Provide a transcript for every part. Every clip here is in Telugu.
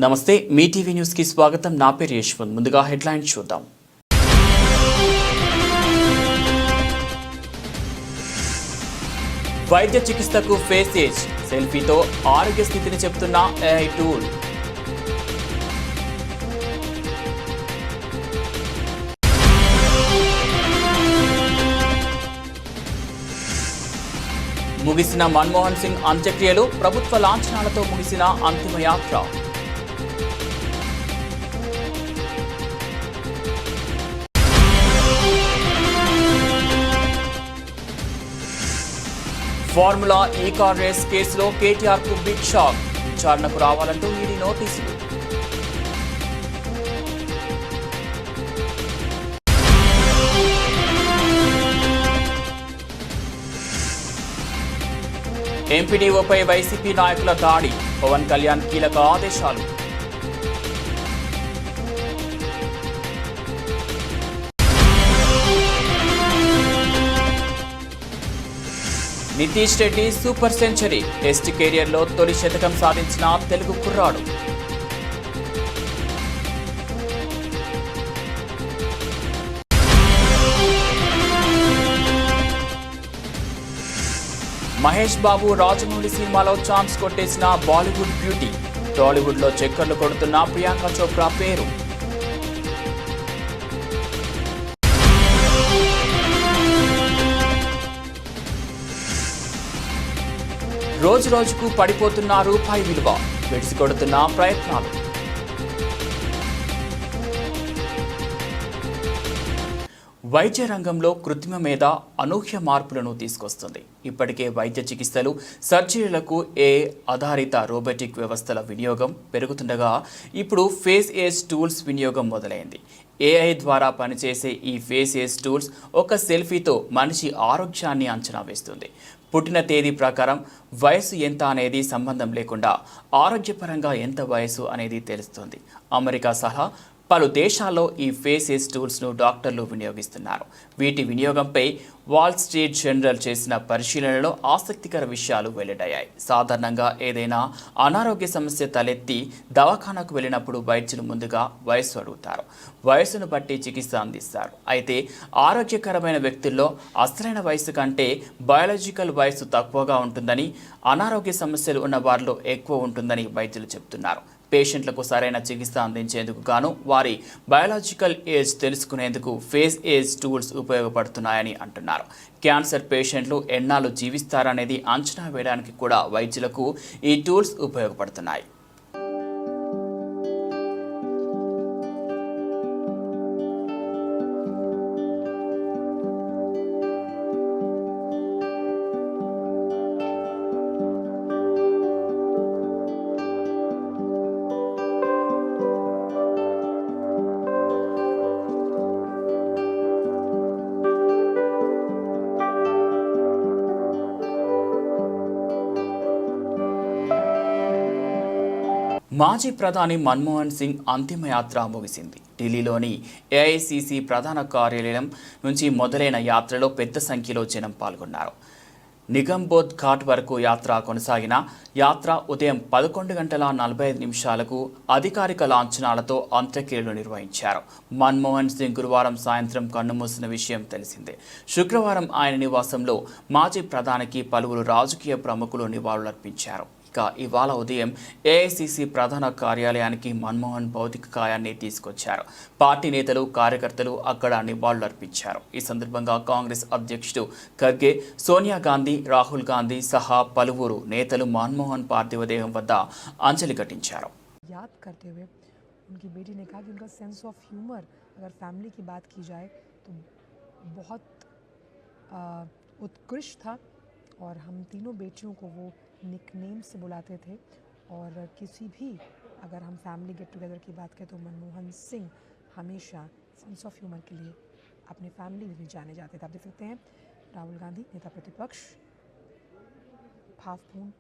నమస్తే మీ టీవీ న్యూస్ కి స్వాగతం. నా పేరు యశ్వంత్. ముందుగా హెడ్లైన్స్ చూద్దాం. వైద్య చికిత్సకు ఫేసేజ్ సెల్ఫీతో ఆరోగ్య స్థితిని చెప్తున్న ఏఐ టూల్. ముగిసిన మన్మోహన్ సింగ్ అంత్యక్రియలు, ప్రభుత్వ లాంఛనాలతో ముగిసిన అంతిమయాత్ర. ఫార్ములా ఈ కార్ రేస్ కేసులో కేటీఆర్కు బిగ్ షాక్. విచారణకు రావాలంటూ ఈడీ నోటీసులు. ఎంపీడీఓపై వైసీపీ నాయకుల దాడి, పవన్ కళ్యాణ్ కీలక ఆదేశాలు. Nitish Reddy super century, test కెరియర్లో తొలి శతకం సాధించిన తెలుగు కుర్రాడు. మహేష్ బాబు రాజమౌళి సినిమాలో ఛాన్స్ కొట్టేసిన బాలీవుడ్ బ్యూటీ, టాలీవుడ్లో చక్కర్లు కొడుతున్న ప్రియాంక చోప్రా పేరు. రోజు రోజుకు పడిపోతున్న రూపాయి విలువ, విడిసికొడుతున్న ప్రయత్నాలు. వైద్య రంగంలో కృత్రిమ మేధ అనూహ్య మార్పులను తీసుకొస్తుంది. ఇప్పటికే వైద్య చికిత్సలు, సర్జరీలకు ఆధారిత రోబోటిక్ వ్యవస్థల వినియోగం పెరుగుతుండగా ఇప్పుడు ఫేస్ ఏజ్ టూల్స్ వినియోగం మొదలైంది. ఏఐ ద్వారా పనిచేసే ఈ ఫేస్ ఏజ్ టూల్స్ ఒక సెల్ఫీతో మనిషి ఆరోగ్యాన్ని అంచనా వేస్తుంది. పుట్టిన తేదీ ప్రకారం వయసు ఎంత అనేది సంబంధం లేకుండా ఆరోగ్యపరంగా ఎంత వయసు అనేది తెలుస్తుంది. అమెరికా సహా పలు దేశాల్లో ఈ ఫేస్ ఏజ్ టూల్స్ను డాక్టర్లు వినియోగిస్తున్నారు. వీటి వినియోగంపై వాల్ స్ట్రీట్ జర్నల్ చేసిన పరిశీలనలో ఆసక్తికర విషయాలు వెల్లడయ్యాయి. సాధారణంగా ఏదైనా అనారోగ్య సమస్య తలెత్తి దవాఖానకు వెళ్ళినప్పుడు వైద్యులు ముందుగా వయస్సు అడుగుతారు. వయసును బట్టి చికిత్స అందిస్తారు. అయితే ఆరోగ్యకరమైన వ్యక్తుల్లో అసలైన వయసు కంటే బయాలజికల్ వయసు తక్కువగా ఉంటుందని, అనారోగ్య సమస్యలు ఉన్న వారిలో ఎక్కువ ఉంటుందని వైద్యులు చెబుతున్నారు. పేషెంట్లకు సరైన చికిత్స అందించేందుకు గాను వారి బయాలజికల్ ఏజ్ తెలుసుకునేందుకు ఫేస్ ఏజ్ టూల్స్ ఉపయోగపడుతున్నాయని అంటున్నారు. క్యాన్సర్ పేషెంట్లు ఎన్నాళ్ళు జీవిస్తారనేది అంచనా వేయడానికి కూడా వైద్యులకు ఈ టూల్స్ ఉపయోగపడుతున్నాయి. మాజీ ప్రధాని మన్మోహన్ సింగ్ అంతిమయాత్ర ముగిసింది. ఢిల్లీలోని ఏఐసిసి ప్రధాన కార్యాలయం నుంచి మొదలైన యాత్రలో పెద్ద సంఖ్యలో జనం పాల్గొన్నారు. నిగంబోధ్ ఘాట్ వరకు యాత్ర కొనసాగిన యాత్ర ఉదయం 11:45 అధికారిక లాంఛనాలతో అంత్యక్రియలు నిర్వహించారు. మన్మోహన్ సింగ్ గురువారం సాయంత్రం కన్నుమూసిన విషయం తెలిసిందే. శుక్రవారం ఆయన నివాసంలో మాజీ ప్రధానికి పలువురు రాజకీయ ప్రముఖులు నివాళులర్పించారు. ఇవాళ ఉదయం ఏఐసిసి ప్రధాన కార్యాలయానికి మన్మోహన్ భౌతిక కాయాన్ని తీసుకొచ్చారు. పార్టీ నేతలు, కార్యకర్తలు అక్కడ నివాళులర్పించారు. ఈ సందర్భంగా కాంగ్రెస్ అధ్యక్షుడు ఖర్గే, సోనియా గాంధీ, రాహుల్ గాంధీ సహా పలువురు నేతలు మన్మోహన్ పార్థివ దేహం వద్ద అంజలి ఘటించారు. याद करते हुए उनकी बेटी ने कहा कि उनका सेंस ऑफ ह्यूमर अगर फैमिली की बात की जाए तो बहुत उत्कृष्ट था और हम तीनों बेटियों को वो निकनेम से बुलाते थे और किसी भी अगर हम फैमिली गेट टुगेदर की बात करें तो मनमोहन सिंह हमेशा सेंस ऑफ ह्यूमर के लिए अपने फैमिली में भी जाने जाते थे. आप देख सकते हैं राहुल गांधी नेता प्रतिपक्ष भावपूर्ण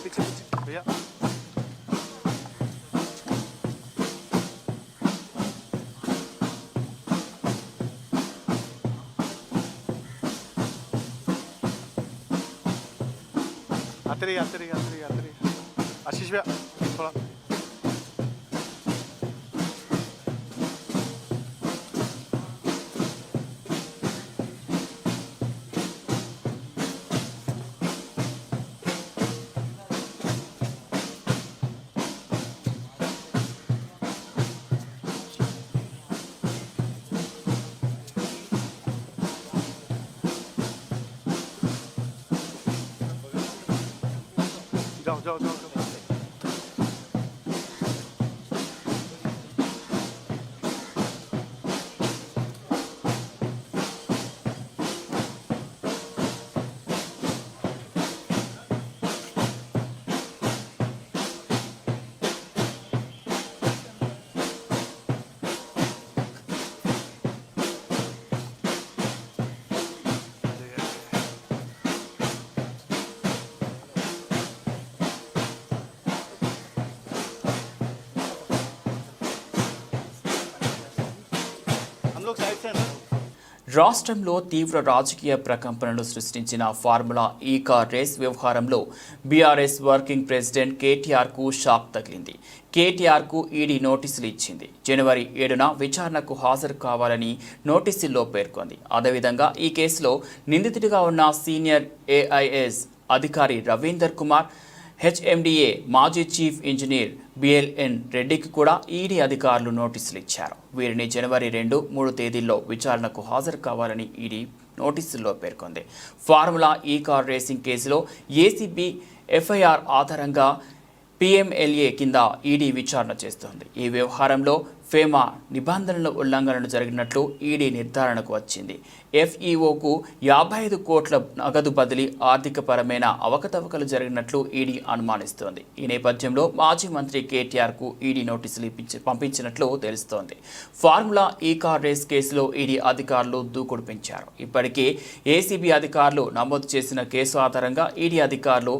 पीछे पीछे भैया। आते रहिए आते रहिए आते रहिए आते रहिए। आशीष भैया थोड़ा। जाओ जाओ जाओ जाओ। हम लोग साइड से हैं ना। రాష్ట్రంలో తీవ్ర రాజకీయ ప్రకంపనలు సృష్టించిన ఫార్ములా ఈ కార్ రేస్ వ్యవహారంలో బీఆర్ఎస్ వర్కింగ్ ప్రెసిడెంట్ కేటీఆర్కు షాక్ తగిలింది. కేటీఆర్కు ఈడీ నోటీసులు ఇచ్చింది. జనవరి 7న విచారణకు హాజరు కావాలని నోటీసుల్లో పేర్కొంది. అదేవిధంగా ఈ కేసులో నిందితుడిగా ఉన్న సీనియర్ ఏఐఎస్ అధికారి రవీందర్ కుమార్, హెచ్ఎండిఏ మాజీ చీఫ్ ఇంజనీర్ బిఎల్ఎన్ రెడ్డికి కూడా ఈడీ అధికారులు నోటీసులు ఇచ్చారు. వీరిని జనవరి 2, 3 తేదీల్లో విచారణకు హాజరు కావాలని ఈడీ నోటీసుల్లో పేర్కొంది. ఫార్ములా ఈ కార్ రేసింగ్ కేసులో ఏసీబీ ఎఫ్ఐఆర్ ఆధారంగా పీఎంఎల్ఏ కింద ఈడీ విచారణ చేస్తోంది. ఈ వ్యవహారంలో ఫేమా నిబంధనల ఉల్లంఘనలు జరిగినట్లు ఈడీ నిర్ధారణకు వచ్చింది. ఎఫ్ఈఓకు 55 కోట్ల నగదు బదిలీ, ఆర్థికపరమైన అవకతవకలు జరిగినట్లు ఈడీ అనుమానిస్తోంది. ఈ నేపథ్యంలో మాజీ మంత్రి కేటీఆర్కు ఈడీ నోటీసులు పంపించినట్లు తెలుస్తోంది. ఫార్ములా ఈ కార్ రేస్ కేసులో ఈడీ అధికారులు దూకుడు పెంచారు. ఇప్పటికే ఏసీబీ అధికారులు నమోదు చేసిన కేసు ఆధారంగా ఈడీ అధికారులు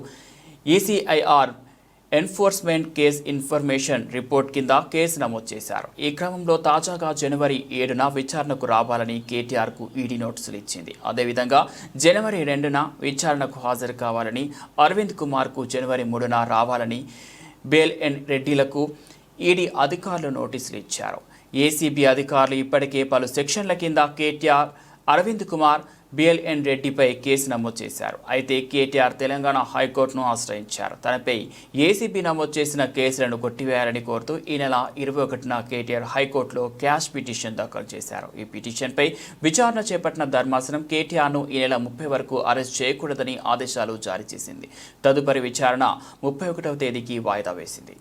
ECIR enforcement case information report కింద కేసు నమోదు చేశారు. ఈ క్రమంలో తాజాగా జనవరి 7న విచారణకు రావాలని కేటీఆర్కు ఈడీ నోటీసులు ఇచ్చింది. అదేవిధంగా జనవరి 2న విచారణకు హాజరు కావాలని, అరవింద్ కుమార్కు జనవరి 3న రావాలని బిఎల్ఎన్ రెడ్డిలకు ఈడీ అధికారులు నోటీసులు ఇచ్చారు. ఏసీబీ అధికారులు ఇప్పటికే పలు సెక్షన్ల కింద కేటీఆర్, అరవింద్ కుమార్, బిఎల్ఎన్ రెడ్డిపై కేసు నమోదు చేశారు. అయితే కేటీఆర్ తెలంగాణ హైకోర్టును ఆశ్రయించారు. తనపై ఏసీబీ నమోదు చేసిన కేసులను కొట్టివేయాలని కోరుతూ ఈ నెల 21న కేటీఆర్ హైకోర్టులో క్యాష్ పిటిషన్ దాఖలు చేశారు. ఈ పిటిషన్పై విచారణ చేపట్టిన ధర్మాసనం కేటీఆర్ను ఈ నెల 30 వరకు అరెస్ట్ చేయకూడదని ఆదేశాలు జారీ చేసింది. తదుపరి విచారణ 31వ తేదీకి వాయిదా వేసింది.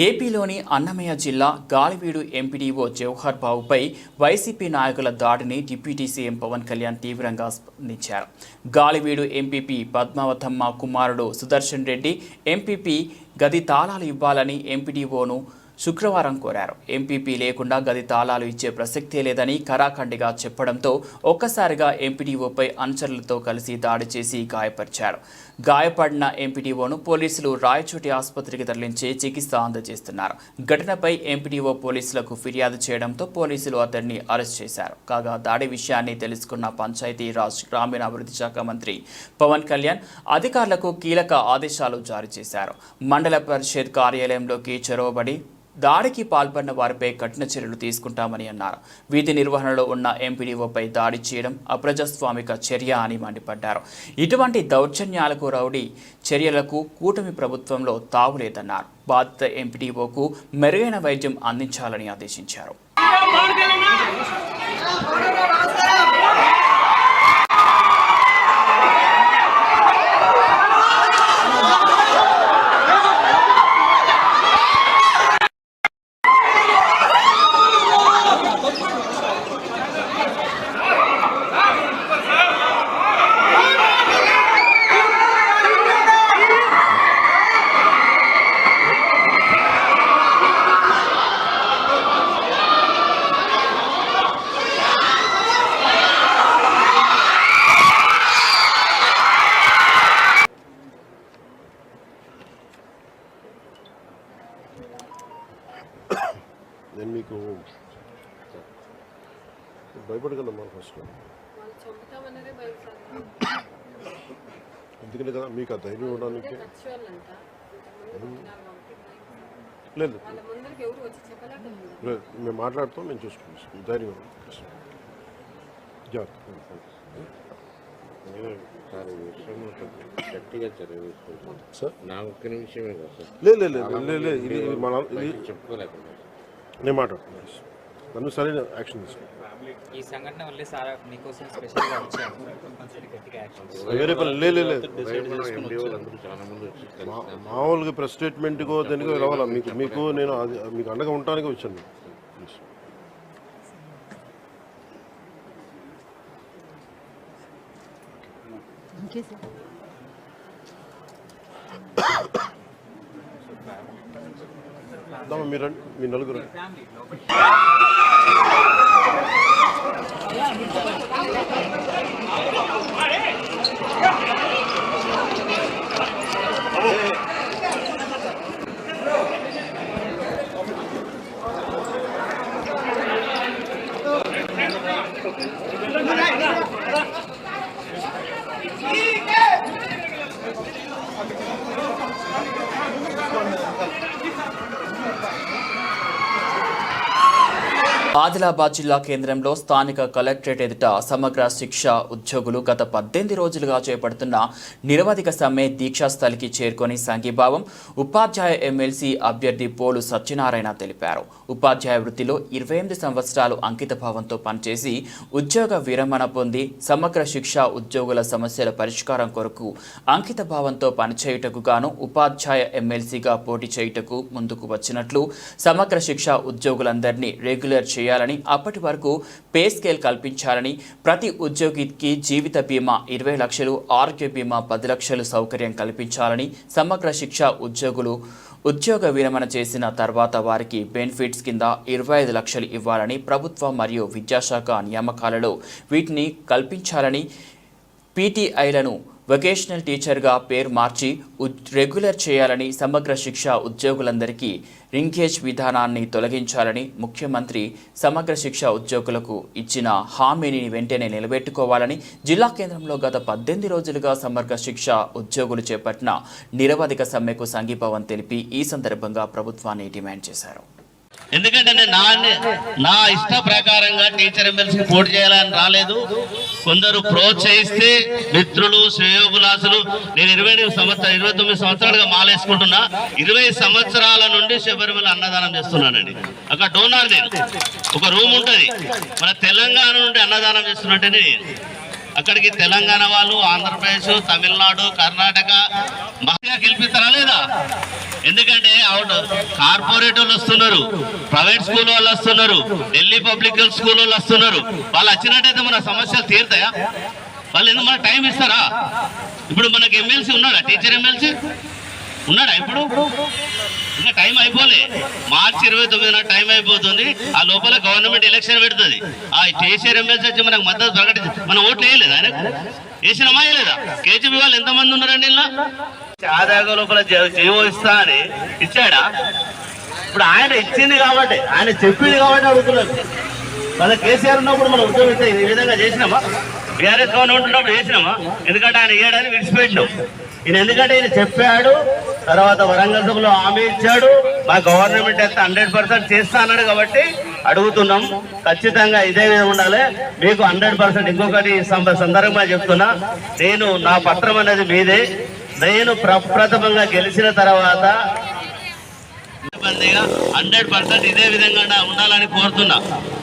ఏపీలోని అన్నమయ్య జిల్లా గాలివీడు ఎంపీడీఓ జవహర్ బాబుపై వైసీపీ నాయకుల దాడిని డిప్యూటీ సీఎం పవన్ కళ్యాణ్ తీవ్రంగా స్పందించారు. గాలివీడు ఎంపీపీ పద్మావతమ్మ కుమారుడు సుదర్శన్ రెడ్డి ఎంపీపీ గది తాళాలు ఇవ్వాలని ఎంపీడీఓను శుక్రవారం కోరారు. ఎంపీపీ లేకుండా గది తాళాలు ఇచ్చే ప్రసక్తే లేదని కరాఖండిగా చెప్పడంతో ఒక్కసారిగా ఎంపీడీఓపై అనుచరులతో కలిసి దాడి చేసి గాయపరిచారు. గాయపడిన ఎంపీడీఓను పోలీసులు రాయచోటి ఆసుపత్రికి తరలించి చికిత్స అందజేస్తున్నారు. ఘటనపై ఎంపీడీఓ పోలీసులకు ఫిర్యాదు చేయడంతో పోలీసులు అతన్ని అరెస్ట్ చేశారు. కాగా దాడి విషయాన్ని తెలుసుకున్న పంచాయతీరాజ్ గ్రామీణాభివృద్ధి శాఖ మంత్రి పవన్ కళ్యాణ్ అధికారులకు కీలక ఆదేశాలు జారీ చేశారు. మండల పరిషత్ కార్యాలయంలోకి చొరవబడి దాడికి పాల్పడిన వారిపై కఠిన చర్యలు తీసుకుంటామని అన్నారు. వీధి నిర్వహణలో ఉన్న ఎంపీడీఓపై దాడి చేయడం అప్రజాస్వామిక చర్య అని మండిపడ్డారు. ఇటువంటి దౌర్జన్యాలకు, రౌడీ చర్యలకు కూటమి ప్రభుత్వంలో తావులేదన్నారు. బాధిత ఎంపీడీఓకు మెరుగైన వైద్యం అందించాలని ఆదేశించారు. నేను మీకు భయపడగలమ్మా ఫస్ట్, ఎందుకంటే కదా మీకు ఆ ధైర్యం ఇవ్వడానికి. లేదు లేదు, మేము మాట్లాడుతాం, మేము చూసుకుంటాం. ధైర్యం గట్టిగా చర్య సార్. నా ఒక్క నిమిషమే కదా సార్. లేదు ఇది మన చెప్పుకోలేకుండా నేను మాట్లాడుతున్నాను. నన్ను సరైన యాక్షన్ తీసుకుంటాను. ఈ సంఘటన వల్లే సార్ మీకోసం స్పెషల్గా వచ్చాము. గట్టిగా యాక్షన్ వేరే పని లేదు. అందరూ చాలా మంది వచ్చి మామూలుగా ప్రెస్ స్టేట్మెంట్కో దేనికో రావాలా? మీకు నేను మీకు అండగా ఉండటానికి వచ్చాను. మీరు మీ నలుగురు ఆదిలాబాద్ జిల్లా కేంద్రంలో స్థానిక కలెక్టరేట్ ఎదుట సమగ్ర శిక్ష ఉద్యోగులు గత 18 రోజులుగా చేపడుతున్న నిరవధిక సమ్మె దీక్షా స్థలికి చేరుకొని సంఘీభావం ఉపాధ్యాయ ఎమ్మెల్సీ అభ్యర్థి పోలు సత్యనారాయణ తెలిపారు. ఉపాధ్యాయ వృత్తిలో 28 సంవత్సరాలు అంకితభావంతో పనిచేసి ఉద్యోగ విరమణ పొంది సమగ్ర శిక్ష ఉద్యోగుల సమస్యల పరిష్కారం కొరకు అంకితభావంతో పనిచేయుటకు గాను ఉపాధ్యాయ ఎమ్మెల్సీగా పోటీ చేయుటకు ముందుకు వచ్చినట్లు, సమగ్ర శిక్ష ఉద్యోగులందరినీ రెగ్యులర్ చేయాలని, అప్పటి వరకు పే స్కేల్ కల్పించాలని, ప్రతి ఉద్యోగికి జీవిత బీమా 20 లక్షలు, ఆరోగ్య బీమా 10 లక్షలు సౌకర్యం కల్పించాలని, సమగ్ర శిక్ష ఉద్యోగులు ఉద్యోగ విరమణ చేసిన తర్వాత వారికి బెనిఫిట్స్ కింద 25 లక్షలు ఇవ్వాలని, ప్రభుత్వ మరియు విద్యాశాఖ నియామకాలలో వీటిని కల్పించాలని, పీటీఐలను వొకేషనల్ టీచర్గా పేరు మార్చి రెగ్యులర్ చేయాలని, సమగ్ర శిక్ష ఉద్యోగులందరికీ రింగేజ్ విధానాన్ని తొలగించాలని, ముఖ్యమంత్రి సమగ్ర శిక్ష ఉద్యోగులకు ఇచ్చిన హామీని వెంటనే నిలబెట్టుకోవాలని, జిల్లా కేంద్రంలో గత 18 రోజులుగా సమగ్ర శిక్ష ఉద్యోగులు చేపట్టిన నిరవధిక సమ్మెకు సంఘీభావం తెలిపి ఈ సందర్భంగా ప్రభుత్వాన్ని డిమాండ్ చేశారు. ఎందుకంటే నేను నా ఇష్ట ప్రకారంగా టీచర్ ఎమ్మెల్సీకి పోటీ చేయాలని రాలేదు. కొందరు ప్రోత్సహిస్తే మిత్రులు, శ్రేయోభిలాసులు, నేను 29 సంవత్సరాలుగా మాలేసుకుంటున్నా. 20 సంవత్సరాల నుండి శబరిమల అన్నదానం చేస్తున్నానండి. అక్కడ డోనార్ నేను, ఒక రూమ్ ఉంటుంది. మన తెలంగాణ నుండి అన్నదానం చేస్తున్నట్టేనే అక్కడికి తెలంగాణ వాళ్ళు, ఆంధ్రప్రదేశ్, తమిళనాడు, కర్ణాటక మహిళగా గెలిపిస్తారా లేదా? ఎందుకంటే అవును, కార్పొరేట్ వాళ్ళు వస్తున్నారు, ప్రైవేట్ స్కూల్ వాళ్ళు వస్తున్నారు, ఢిల్లీ పబ్లిక్ స్కూల్ వాళ్ళు వస్తున్నారు. వాళ్ళు వచ్చినట్టయితే మన సమస్యలు తీరుతాయా? వాళ్ళు ఎందుకు మన టైం ఇస్తారా? ఇప్పుడు మనకి ఎమ్మెల్సీ ఉన్నాడా? టీచర్ ఎమ్మెల్సీ ఉన్నాడా? ఇప్పుడు ఇంకా టైం అయిపోలే. మార్చి 29 టైం అయిపోతుంది. ఆ లోపల గవర్నమెంట్ ఎలక్షన్ పెడుతుంది. ఆ టీచర్ ఎమ్మెల్సీ వచ్చి మనకు మద్దతు ప్రకటించి మనం ఓట్లు వేయలేదు. ఆయన వేసినమా వేయలేదా? కేజీబీ వాళ్ళు ఎంతమంది ఉన్నారండి ఇలా? ఆదాయ లోపల జీవో ఇస్తా అని ఇచ్చాడా? ఇప్పుడు ఆయన ఇచ్చింది కాబట్టి, ఆయన చెప్పింది కాబట్టి అడుగుతున్నారు. మన కేసీఆర్ ఉన్నప్పుడు మనం ఉద్యోగం ఈ విధంగా చేసినామా? బీఆర్ఎస్ గవర్నమెంట్ ఉన్నప్పుడు చేసినామా? ఎందుకంటే ఆయన ఇయ్యడానికి విడిచిపెట్టినాం. ఈయన ఎందుకంటే ఈయన చెప్పాడు, తర్వాత వరంగల్ సభలో హామీ ఇచ్చాడు. మా గవర్నమెంట్ అయితే 100% చేస్తా అన్నాడు కాబట్టి అడుగుతున్నాం. ఖచ్చితంగా ఇదే విధంగా ఉండాలి. మీకు 100%. ఇంకొకటి సందర్భంగా చెప్తున్నా, నేను నా పత్రం అనేది మీదే. నేను ప్రప్రథమంగా గెలిచిన తర్వాత 100% ఇదే విధంగా ఉండాలని కోరుతున్నా.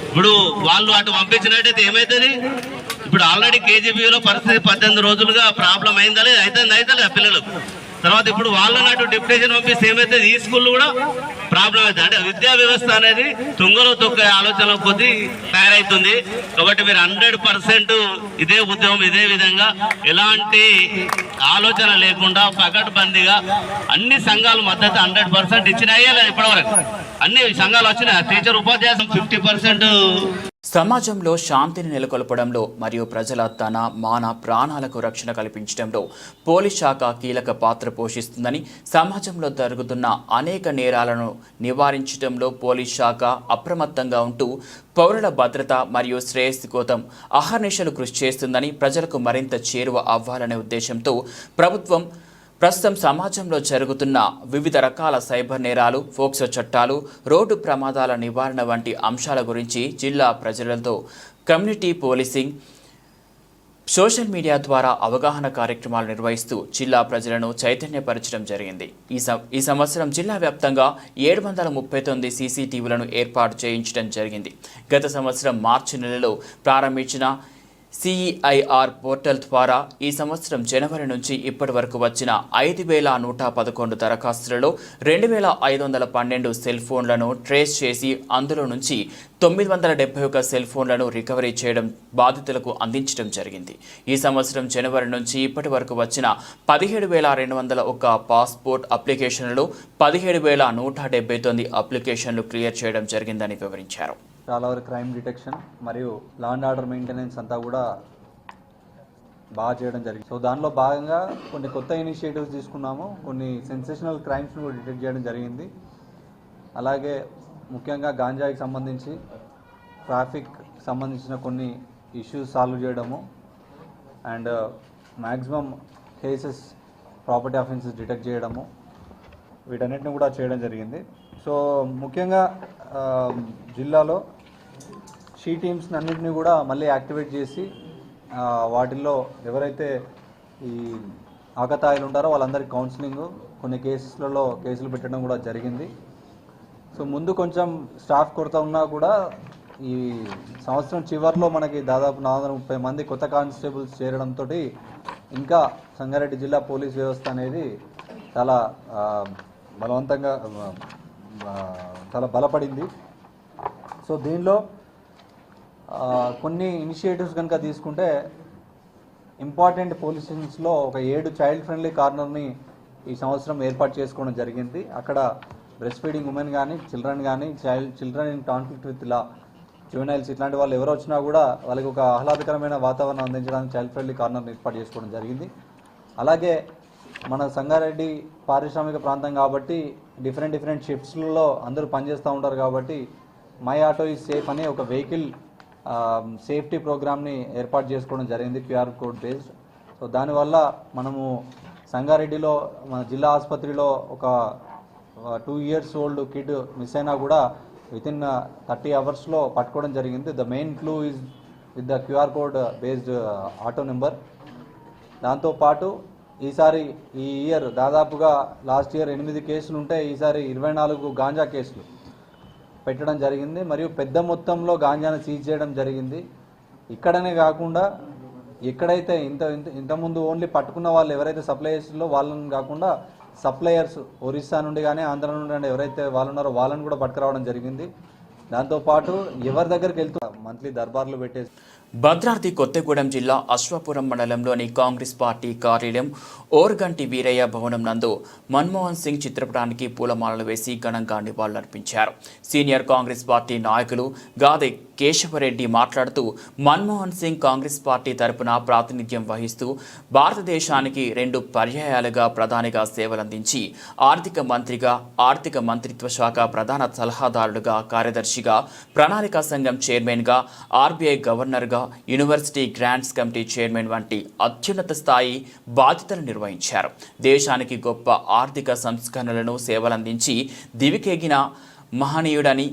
ఇప్పుడు వాళ్ళు అటు పంపించినట్టయితే ఏమైతుంది? ఇప్పుడు ఆల్రెడీ కేజీబీలో పరిస్థితి 18 రోజులుగా ప్రాబ్లం అయిందా లేదు? అయితే పిల్లలకు. తర్వాత ఇప్పుడు వాళ్ళని అటు డిప్యూటేషన్ పంపిస్తే ఏమైతే ఈ స్కూల్లో కూడా ప్రాబ్లం అవుతుంది. అంటే విద్యా వ్యవస్థ అనేది తుంగలో తొక్కే ఆలోచన కొద్దీ తయారవుతుంది. కాబట్టి మీరు 100% ఇదే ఉద్యమం ఇదే విధంగా ఎలాంటి ఆలోచన లేకుండా పకడ్బందీగా అన్ని సంఘాలు మద్దతు 100% ఇచ్చినాయే లేదు ఇప్పటివరకు. అన్ని సంఘాలు వచ్చినాయి. టీచర్ ఉపాధ్యాయ 50%. సమాజంలో శాంతిని నెలకొల్పడంలో మరియు ప్రజల తన మాన ప్రాణాలకు రక్షణ కల్పించడంలో పోలీస్ శాఖ కీలక పాత్ర పోషిస్తుందని, సమాజంలో జరుగుతున్న అనేక నేరాలను నివారించడంలో పోలీస్ శాఖ అప్రమత్తంగా ఉంటూ పౌరుల భద్రత మరియు శ్రేయస్సు కోసం అహర్నిశలు కృషి చేస్తుందని, ప్రజలకు మరింత చేరువ అవ్వాలనే ఉద్దేశంతో ప్రభుత్వం ప్రస్తుతం సమాజంలో జరుగుతున్న వివిధ రకాల సైబర్ నేరాలు, ఫోక్సో చట్టాలు, రోడ్డు ప్రమాదాల నివారణ వంటి అంశాల గురించి జిల్లా ప్రజలతో కమ్యూనిటీ పోలీసింగ్, సోషల్ మీడియా ద్వారా అవగాహన కార్యక్రమాలు నిర్వహిస్తూ జిల్లా ప్రజలను చైతన్యపరచడం జరిగింది. ఈ సంవత్సరం జిల్లా వ్యాప్తంగా 739 సీసీటీవీలను ఏర్పాటు చేయించడం జరిగింది. గత సంవత్సరం మార్చి నెలలో ప్రారంభించిన CEIR పోర్టల్ ద్వారా ఈ సంవత్సరం జనవరి నుంచి ఇప్పటి వరకు వచ్చిన 5,111 దరఖాస్తులలో 2,512 సెల్ ఫోన్లను ట్రేస్ చేసి అందులో నుంచి 971 సెల్ ఫోన్లను రికవరీ చేయడం, బాధితులకు అందించడం జరిగింది. ఈ సంవత్సరం జనవరి నుంచి ఇప్పటి వరకు వచ్చిన 17,201 పాస్పోర్ట్ అప్లికేషన్లలో 17,179 అప్లికేషన్లు క్లియర్ చేయడం జరిగిందని వివరించారు. చాలా వరకు క్రైమ్ డిటెక్షన్ మరియు లా అండ్ ఆర్డర్ మెయింటెనెన్స్ అంతా కూడా బాగా చేయడం జరిగింది. సో దానిలో భాగంగా కొన్ని కొత్త ఇనిషియేటివ్స్ తీసుకున్నాము. కొన్ని సెన్సేషనల్ క్రైమ్స్ని కూడా డిటెక్ట్ చేయడం జరిగింది. అలాగే ముఖ్యంగా గాంజాకి సంబంధించి ట్రాఫిక్ సంబంధించిన కొన్ని ఇష్యూస్ సాల్వ్ చేయడము and maximum cases property offences detect చేయడము, వీటన్నిటిని కూడా చేయడం జరిగింది. సో ముఖ్యంగా జిల్లాలో షీ టీమ్స్ని అన్నింటినీ కూడా మళ్ళీ యాక్టివేట్ చేసి వాటిల్లో ఎవరైతే ఈ ఆకతాయిలు ఉంటారో వాళ్ళందరికీ కౌన్సిలింగ్, కొన్ని కేసులలో కేసులు పెట్టడం కూడా జరిగింది. సో ముందు కొంచెం స్టాఫ్ కొరత ఉన్నా కూడా ఈ సంవత్సరం చివరిలో మనకి దాదాపు 430 మంది కొత్త కానిస్టేబుల్స్ చేరడంతో ఇంకా సంగారెడ్డి జిల్లా పోలీస్ వ్యవస్థ అనేది చాలా బలవంతంగా చాలా బలపడింది. సో దీనిలో కొన్ని ఇనిషియేటివ్స్ కనుక తీసుకుంటే ఇంపార్టెంట్ పోలీస్ స్టేషన్స్లో ఒక 7 చైల్డ్ ఫ్రెండ్లీ కార్నర్ని ఈ సంవత్సరం ఏర్పాటు చేసుకోవడం జరిగింది. అక్కడ బ్రెస్ట్ ఫీడింగ్ ఉమెన్ కానీ, చిల్డ్రన్ కానీ, children in conflict with law, juveniles ఇట్లాంటి వాళ్ళు ఎవరు వచ్చినా కూడా వాళ్ళకి ఒక ఆహ్లాదకరమైన వాతావరణం అందించడానికి చైల్డ్ ఫ్రెండ్లీ కార్నర్ని ఏర్పాటు చేసుకోవడం జరిగింది. అలాగే మన సంగారెడ్డి పారిశ్రామిక ప్రాంతం కాబట్టి డిఫరెంట్ షిఫ్ట్స్లలో అందరూ పనిచేస్తూ ఉంటారు కాబట్టి మై ఆటో ఈజ్ సేఫ్ అనే ఒక వెహికల్ సేఫ్టీ ప్రోగ్రామ్ని ఏర్పాటు చేసుకోవడం జరిగింది, QR కోడ్ బేస్డ్. సో దానివల్ల మనము సంగారెడ్డిలో మన జిల్లా ఆసుపత్రిలో ఒక 2 years ఓల్డ్ కిడ్ మిస్ అయినా కూడా వితిన్ 30 hours పట్టుకోవడం జరిగింది. The main clue is with the QR code based auto number. దాంతోపాటు ఈసారి ఈ ఇయర్ దాదాపుగా లాస్ట్ ఇయర్ 8 కేసులు ఉంటే ఈసారి 24 గాంజా కేసులు పెట్టడం జరిగింది. మరియు పెద్ద మొత్తంలో గాంజాను సీజ్ చేయడం జరిగింది. ఇక్కడనే కాకుండా ఎక్కడైతే ఇంతకుముందు ఓన్లీ పట్టుకున్న వాళ్ళు ఎవరైతే సప్లయర్స్లో వాళ్ళని కాకుండా సప్లయర్స్ ఒరిస్సా నుండి కానీ ఆంధ్ర నుండి కానీ ఎవరైతే వాళ్ళు ఉన్నారో వాళ్ళని కూడా పట్టుకురావడం జరిగింది. దాంతోపాటు ఎవరి దగ్గరికి వెళ్తూ మంత్లీ దర్బార్లు పెట్టేసి భద్రాద్రి కొత్తగూడెం జిల్లా అశ్వాపురం మండలంలోని కాంగ్రెస్ పార్టీ కార్యాలయం ఓర్గంటి వీరయ్య భవనం నందు మన్మోహన్ సింగ్ చిత్రపటానికి పూలమాలలు వేసి ఘనంగా నివాళులర్పించారు. సీనియర్ కాంగ్రెస్ పార్టీ నాయకులు గాదే కేశవరెడ్డి మాట్లాడుతూ మన్మోహన్ సింగ్ కాంగ్రెస్ పార్టీ తరపున ప్రాతినిధ్యం వహిస్తూ భారతదేశానికి 2 పర్యాయాలుగా ప్రధానిగా సేవలందించి ఆర్థిక మంత్రిగా, ఆర్థిక మంత్రిత్వ శాఖ ప్రధాన సలహాదారుడుగా, కార్యదర్శిగా, ప్రణాళికా సంఘం చైర్మన్గా, ఆర్బీఐ గవర్నర్గా, యూనివర్సిటీ గ్రాంట్స్ కమిటీ చైర్మన్ వంటి అత్యున్నత స్థాయి బాధ్యతలు నిర్వహించారు. దేశానికి గొప్ప ఆర్థిక సంస్కరణలను సేవలందించి దివికెగిన మహనీయుడని,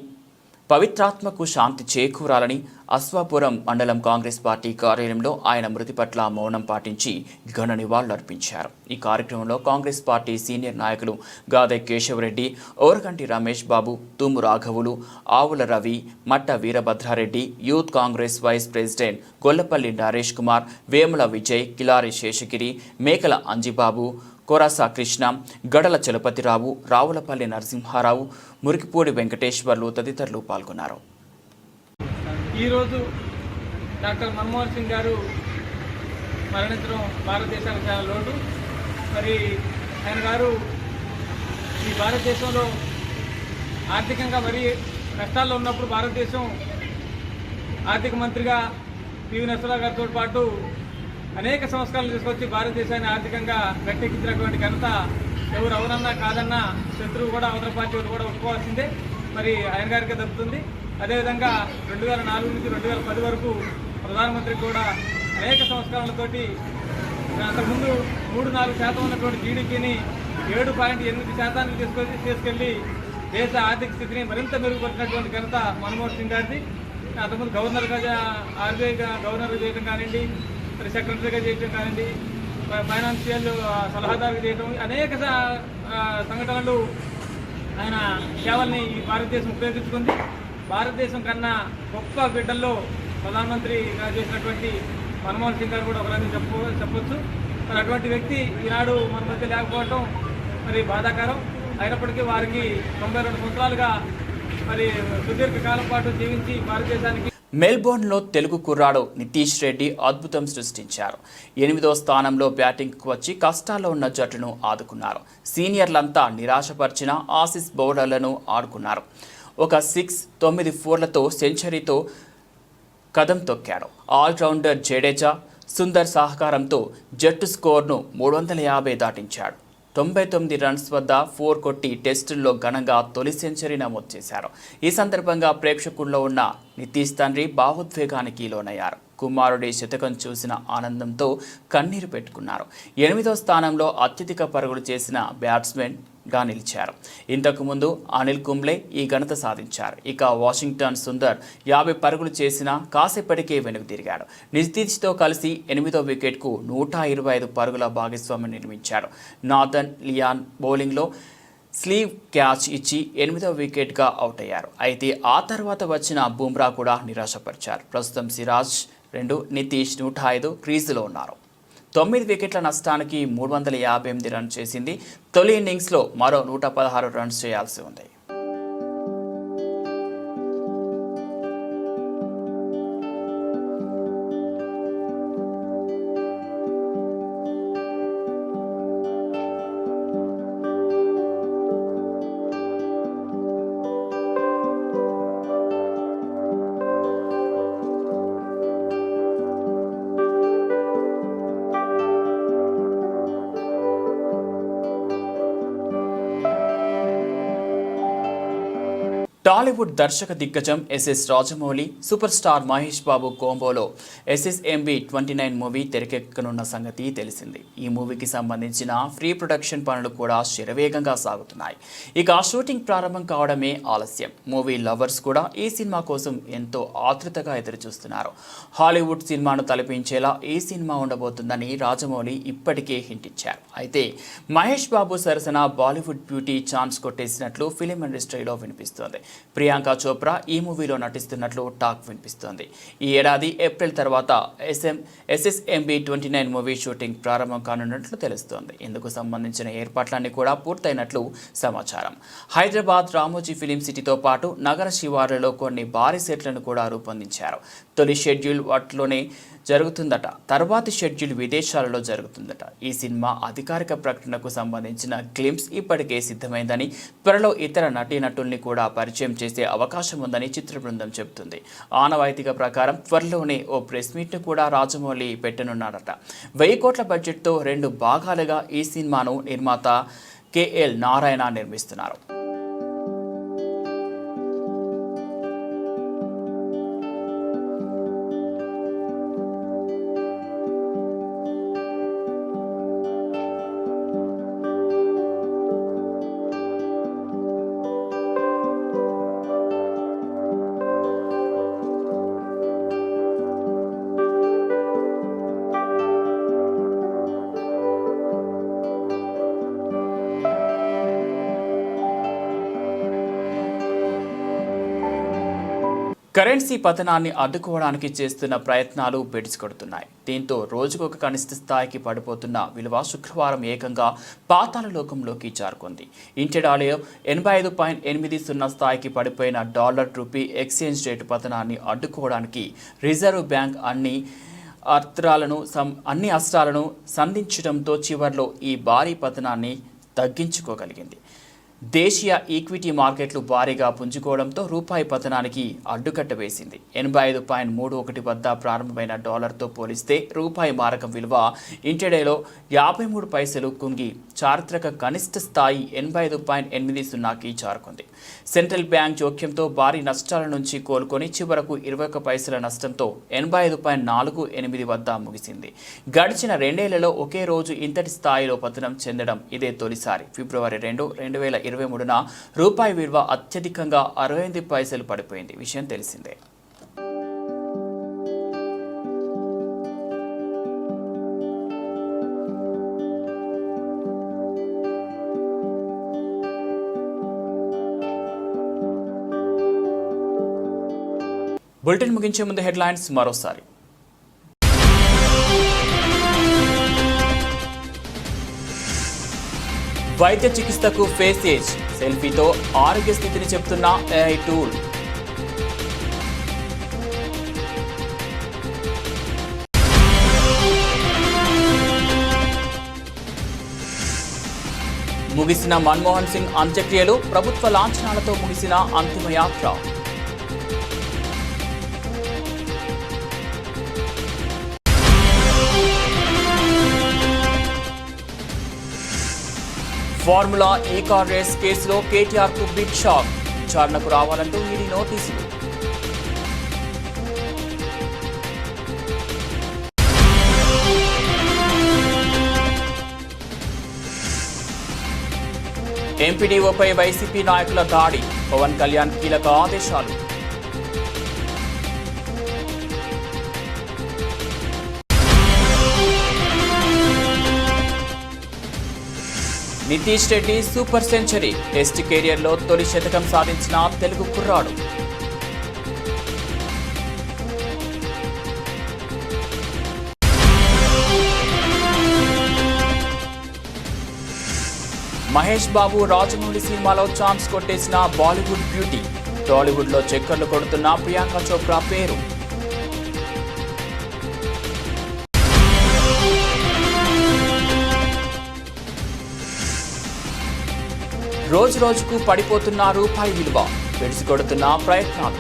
పవిత్రాత్మకు శాంతి చేకూరాలని అశ్వాపురం మండలం కాంగ్రెస్ పార్టీ కార్యాలయంలో ఆయన మృతి పట్ల మౌనం పాటించి ఘన నివాళులర్పించారు. ఈ కార్యక్రమంలో కాంగ్రెస్ పార్టీ సీనియర్ నాయకులు గాదె కేశవరెడ్డి, ఓరగంటి రమేష్ బాబు, తుమ్ము రాఘవులు, Avula Ravi, Matta Veerabhadrareddy, youth Congress vice president Gollapalli Naresh Kumar, Vemula Vijay, Kilari Seshagiri, Mekala Anjibabu, కొరస Krishna, గడల చలపతిరావు, రావులపల్లి నరసింహారావు, మురికిపూడి వెంకటేశ్వర్లు తదితరులు పాల్గొన్నారు. ఈరోజు డాక్టర్ మన్మోహన్ సింగ్ గారు మరణించడం భారతదేశానికి చాలా లోటు. మరి ఆయన గారు ఈ భారతదేశంలో ఆర్థికంగా మరీ కష్టాల్లో ఉన్నప్పుడు భారతదేశం ఆర్థిక మంత్రిగా పివి నరసింహరావు గారితో పాటు అనేక సంస్కరణలు తీసుకొచ్చి భారతదేశాన్ని ఆర్థికంగా గట్టెక్కించినటువంటి ఘనత ఎవరు అవునన్నా కాదన్నా శత్రువు కూడా అవతల పార్టీ కూడా ఒప్పుకోవాల్సిందే. మరి ఆయన గారికి దక్కుతుంది. అదేవిధంగా 2004 నుంచి 2010 వరకు ప్రధానమంత్రి కూడా అనేక సంస్కరణలతోటి అంతకుముందు 3-4% ఉన్నటువంటి జీడీపీని 7.8% తీసుకెళ్లి దేశ ఆర్థిక స్థితిని మరింత మెరుగుపరిచినటువంటి ఘనత మన్మోహన్ సింగ్ గారిది. అంతకుముందు గవర్నర్గా, ఆర్బీఐ గవర్నర్గా చేయడం కానివ్వండి, మరి సెక్రటరీగా చేయడం కానివ్వండి, ఫైనాన్షియల్ సలహాదారుగా చేయడం, అనేక సంఘటనలు ఆయన సేవల్ని ఈ భారతదేశం ఉపయోగించుకుంది. భారతదేశం కన్నా గొప్ప బిడ్డల్లో ప్రధానమంత్రిగా చేసినటువంటి మన్మోహన్ సింగ్ గారు కూడా ఒకరని చెప్పొచ్చు. మరి అటువంటి వ్యక్తి ఈనాడు మన మధ్య లేకపోవడం మరి బాధాకరం. అయినప్పటికీ వారికి 92 సంవత్సరాలుగా మరి సుదీర్ఘకాలం పాటు జీవించి భారతదేశానికి మెల్బోర్న్లో తెలుగు కుర్రాడు నితీష్ రెడ్డి అద్భుతం సృష్టించారు. 8వ స్థానంలో బ్యాటింగ్కు వచ్చి కష్టాల్లో ఉన్న జట్టును ఆదుకున్నారు. సీనియర్లంతా నిరాశపరిచిన ఆసీస్ బౌలర్లను ఆడుకున్నారు. ఒక 6, 9 4లతో సెంచరీతో కదం తొక్కాడు. ఆల్రౌండర్ జడేజా, సుందర్ సహకారంతో జట్టు స్కోర్ను 350 దాటించాడు. 99 రన్స్ వద్ద 4 కొట్టి టెస్టుల్లో ఘనంగా తొలి సెంచరీ నమోదు చేశారు. ఈ సందర్భంగా ప్రేక్షకుల్లో ఉన్న నితీష్ తండ్రి భావోద్వేగానికి లోనయ్యారు. కుమారుడి శతకం చూసిన ఆనందంతో కన్నీరు పెట్టుకున్నారు. 8వ స్థానంలో అత్యధిక పరుగులు చేసిన బ్యాట్స్మెన్గా నిలిచారు. ఇంతకుముందు అనిల్ కుంబ్లే ఈ ఘనత సాధించారు. ఇక వాషింగ్టన్ సుందర్ 50 పరుగులు చేసినా కాసేపటికే వెనుక తిరిగాడు. నితీష్తో కలిసి 8వ వికెట్కు 125 పరుగుల భాగస్వామ్యం నిర్మించాడు. నాథన్ లియాన్ బౌలింగ్లో స్లీవ్ క్యాచ్ ఇచ్చి 8వ వికెట్గా అవుట్ అయ్యారు. అయితే ఆ తర్వాత వచ్చిన బుమ్రా కూడా నిరాశపరిచారు. ప్రస్తుతం సిరాజ్ 2, నితీష్ 105 క్రీజులో ఉన్నారు. 9 వికెట్ల నష్టానికి 358 రన్స్ చేసింది. తొలి ఇన్నింగ్స్లో మరో 116 రన్స్ చేయాల్సి ఉంది. టాలీవుడ్ దర్శక దిగ్గజం SS Rajamouli, super star Mahesh Babu కోంబోలో SSMB 29 మూవీ తెరకెక్కనున్న సంగతి తెలిసింది. ఈ మూవీకి సంబంధించిన ప్రీ ప్రొడక్షన్ పనులు కూడా శరవేగంగా సాగుతున్నాయి. ఇక షూటింగ్ ప్రారంభం కావడమే ఆలస్యం. మూవీ లవర్స్ కూడా ఈ సినిమా కోసం ఎంతో ఆతృతగా ఎదురుచూస్తున్నారు. హాలీవుడ్ సినిమాను తలపించేలా ఈ సినిమా ఉండబోతుందని రాజమౌళి ఇప్పటికే హింట్ ఇచ్చారు. అయితే మహేష్ బాబు సరసన బాలీవుడ్ బ్యూటీ ఛాన్స్ కొట్టేసినట్లు ఫిలిం ఇండస్ట్రీలో వినిపిస్తోంది. ప్రియాంక చోప్రా ఈ మూవీలో నటిస్తున్నట్లు టాక్ వినిపిస్తోంది. ఈ ఏడాది ఏప్రిల్ తర్వాత SSMB 29 మూవీ షూటింగ్ ప్రారంభం కానున్నట్లు తెలుస్తోంది. ఇందుకు సంబంధించిన ఏర్పాట్లన్నీ కూడా పూర్తయినట్లు సమాచారం. హైదరాబాద్ రామోజీ ఫిలిం సిటీతో పాటు నగర శివార్లలో కొన్ని భారీ సెట్లను కూడా రూపొందించారు. తొలి షెడ్యూల్ వాటిలోనే జరుగుతుందట, తర్వాతి షెడ్యూల్ విదేశాలలో జరుగుతుందట. ఈ సినిమా అధికారిక ప్రకటనకు సంబంధించిన గ్లింప్స్ ఇప్పటికే సిద్ధమైందని, త్వరలో ఇతర నటీనటుల్ని కూడా పరిచయం చేసే అవకాశం ఉందని చిత్ర బృందం చెబుతుంది. ఆనవాయితీగా ప్రకారం త్వరలోనే ఓ ప్రెస్ మీట్ను కూడా రాజమౌళి పెట్టనున్నాడట. 1000 కోట్ల బడ్జెట్తో 2 భాగాలుగా ఈ సినిమాను నిర్మాత కేఎల్ నారాయణ నిర్మిస్తున్నారు. కరెన్సీ పతనాన్ని అడ్డుకోవడానికి చేస్తున్న ప్రయత్నాలు బెడిసికొడుతున్నాయి. దీంతో రోజుకొక కనిష్ట స్థాయికి పడిపోతున్న విలువ శుక్రవారం ఏకంగా పాతాళ లోకంలోకి జారుకుంది. ఇంటెడాలో 85.80 స్థాయికి పడిపోయిన డాలర్ రూపీ ఎక్స్చేంజ్ రేటు పతనాన్ని అడ్డుకోవడానికి రిజర్వ్ బ్యాంక్ అన్ని అస్త్రాలను సంధించడంతో చివర్లో ఈ భారీ పతనాన్ని తగ్గించుకోగలిగింది. దేశీయ ఈక్విటీ మార్కెట్లు భారీగా పుంజుకోవడంతో రూపాయి పతనానికి అడ్డుకట్ట వేసింది. 85.31 వద్ద ప్రారంభమైన డాలర్తో పోలిస్తే రూపాయి మారకం విలువ ఇంటర్డేలో 53 పైసలు కుంగి చారిత్రక కనిష్ట స్థాయి 85.80కి చేరుకుంది. సెంట్రల్ బ్యాంక్ జోక్యంతో భారీ నష్టాల నుంచి కోలుకొని చివరకు 21 పైసల నష్టంతో 85.48 వద్ద ముగిసింది. గడిచిన 2 ఏళ్లలో ఒకే రోజు ఇంతటి స్థాయిలో పతనం చెందడం ఇదే తొలిసారి. ఫిబ్రవరి 2, 2023న రూపాయి విలువ అత్యధికంగా 68 పైసలు పడిపోయింది. విషయం తెలిసిందే. బులెటిన్ ముగించే ముందు హెడ్లైన్స్ మరోసారి. వైద్య చికిత్సకు ఫేసేజ్ సెల్ఫీతో ఆరోగ్య స్థితిని చెప్తున్న ఏఐ టూల్. ముగిసిన మన్మోహన్ సింగ్ అంత్యక్రియలు, ప్రభుత్వ లాంఛనాలతో ముగిసిన అంతిమయాత్ర. ఫార్ములా ఈ కార్ రేస్ కేసులో కేటీఆర్కు బిగ్ షాక్, విచారణకు రావాలంటూ ఈడీ నోటీసులు. ఎంపీడీఓపై వైసీపీ నాయకుల దాడి, పవన్ కళ్యాణ్ కీలక ఆదేశాలు. Nitish Reddy super century, test కెరియర్లో తొలి శతకం సాధించిన తెలుగు కుర్రాడు. మహేష్ బాబు రాజమౌళి సినిమాలో ఛాన్స్ కొట్టేసిన బాలీవుడ్ బ్యూటీ, టాలీవుడ్లో చక్కర్లు కొడుతున్న ప్రియాంక చోప్రా పేరు. రోజు రోజుకు పడిపోతున్న రూపాయి విలువ, పెడిసికొడుతున్న ప్రయత్నాలు.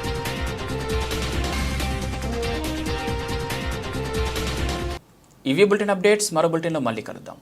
ఇవి బులెటిన్ అప్డేట్స్. మరో బులెటిన్లో మళ్ళీ కలుద్దాం.